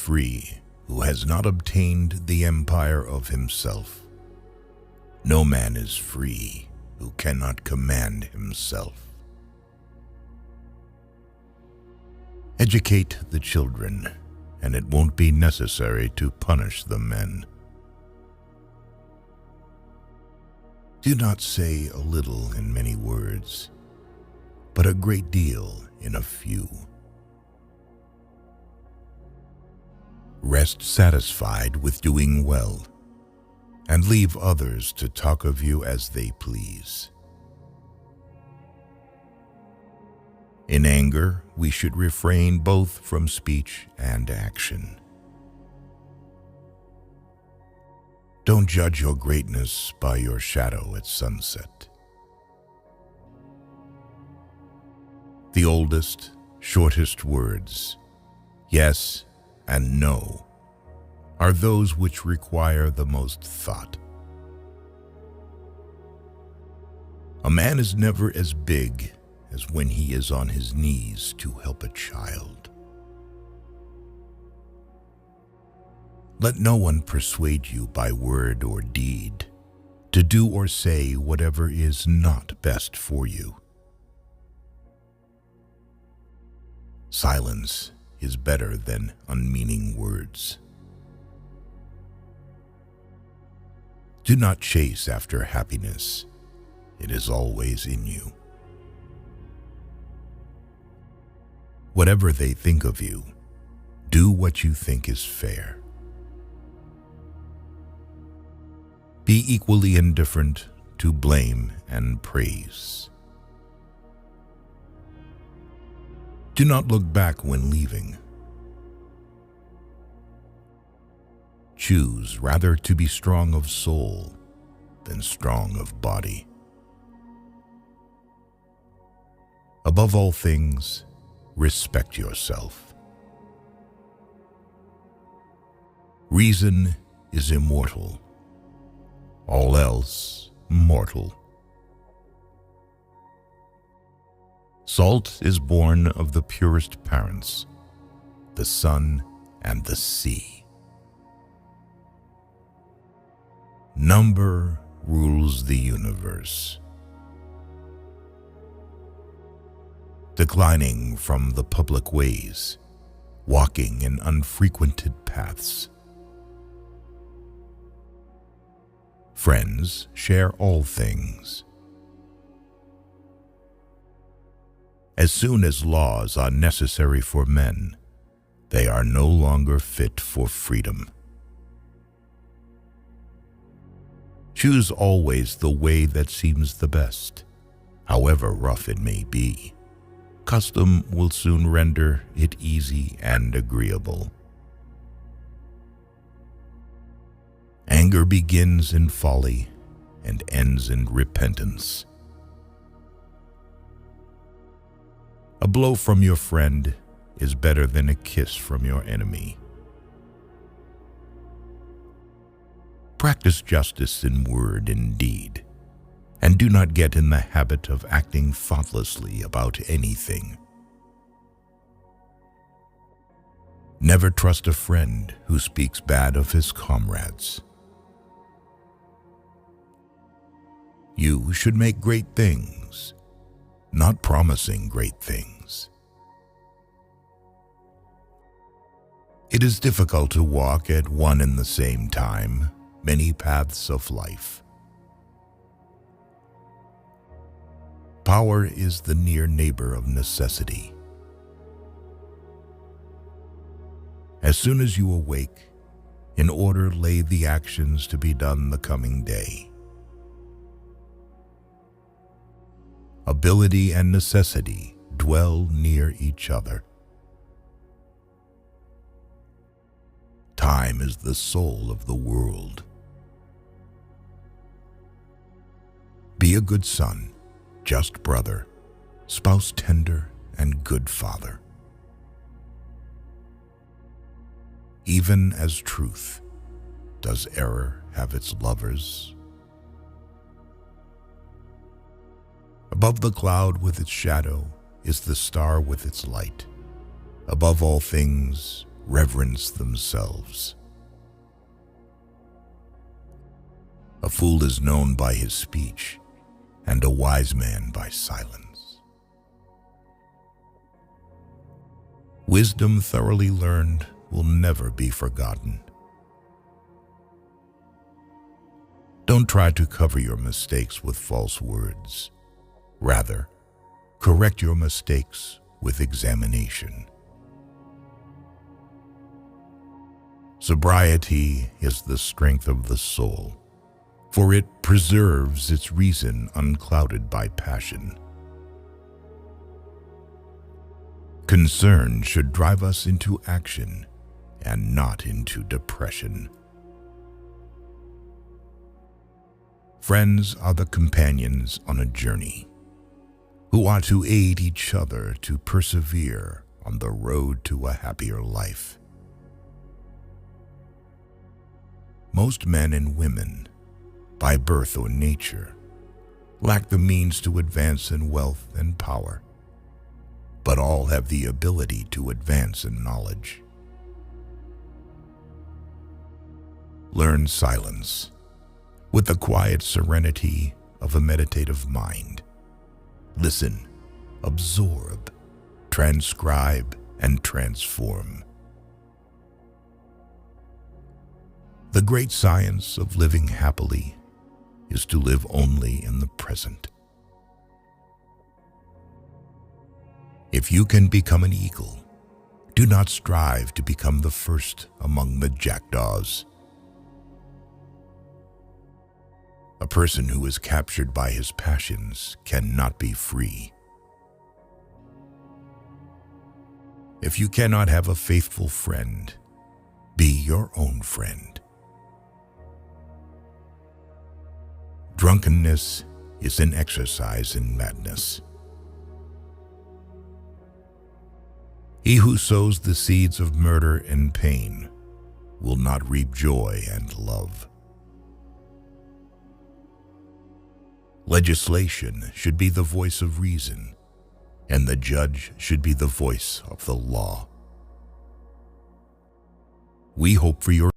free who has not obtained the empire of himself. No man is free who cannot command himself. Educate the children, and it won't be necessary to punish the men. Do not say a little in many words, but a great deal in a few. Rest satisfied with doing well, and leave others to talk of you as they please. In anger, we should refrain both from speech and action. Don't judge your greatness by your shadow at sunset. The oldest, shortest words, yes and no, are those which require the most thought. A man is never as big as when he is on his knees to help a child. Let no one persuade you by word or deed to do or say whatever is not best for you. Silence is better than unmeaning words. Do not chase after happiness. It is always in you. Whatever they think of you, do what you think is fair. Be equally indifferent to blame and praise. Do not look back when leaving. Choose rather to be strong of soul than strong of body. Above all things, respect yourself. Reason is immortal, all else mortal. Salt is born of the purest parents, the sun and the sea. Number rules the universe. Declining from the public ways, walking in unfrequented paths. Friends share all things. As soon as laws are necessary for men, they are no longer fit for freedom. Choose always the way that seems the best, however rough it may be. Custom will soon render it easy and agreeable. Anger begins in folly and ends in repentance. A blow from your friend is better than a kiss from your enemy. Practice justice in word and deed, and do not get in the habit of acting thoughtlessly about anything. Never trust a friend who speaks bad of his comrades. You should make great things, not promising great things. It is difficult to walk at one and the same time many paths of life. Power is the near neighbor of necessity. As soon as you awake, in order lay the actions to be done the coming day. Ability and necessity dwell near each other. Time is the soul of the world. Be a good son, just brother, spouse tender, and good father. Even as truth, does error have its lovers? Above the cloud with its shadow is the star with its light. Above all things, reverence themselves. A fool is known by his speech, and a wise man by silence. Wisdom thoroughly learned will never be forgotten. Don't try to cover your mistakes with false words. Rather, correct your mistakes with examination. Sobriety is the strength of the soul, for it preserves its reason unclouded by passion. Concern should drive us into action and not into depression. Friends are the companions on a journey, who are to aid each other to persevere on the road to a happier life. Most men and women, by birth or nature, lack the means to advance in wealth and power, but all have the ability to advance in knowledge. Learn silence with the quiet serenity of a meditative mind. Listen, absorb, transcribe, and transform. The great science of living happily is to live only in the present. If you can become an eagle, do not strive to become the first among the jackdaws. A person who is captured by his passions cannot be free. If you cannot have a faithful friend, be your own friend. Drunkenness is an exercise in madness. He who sows the seeds of murder and pain will not reap joy and love. Legislation should be the voice of reason, and the judge should be the voice of the law. We hope for your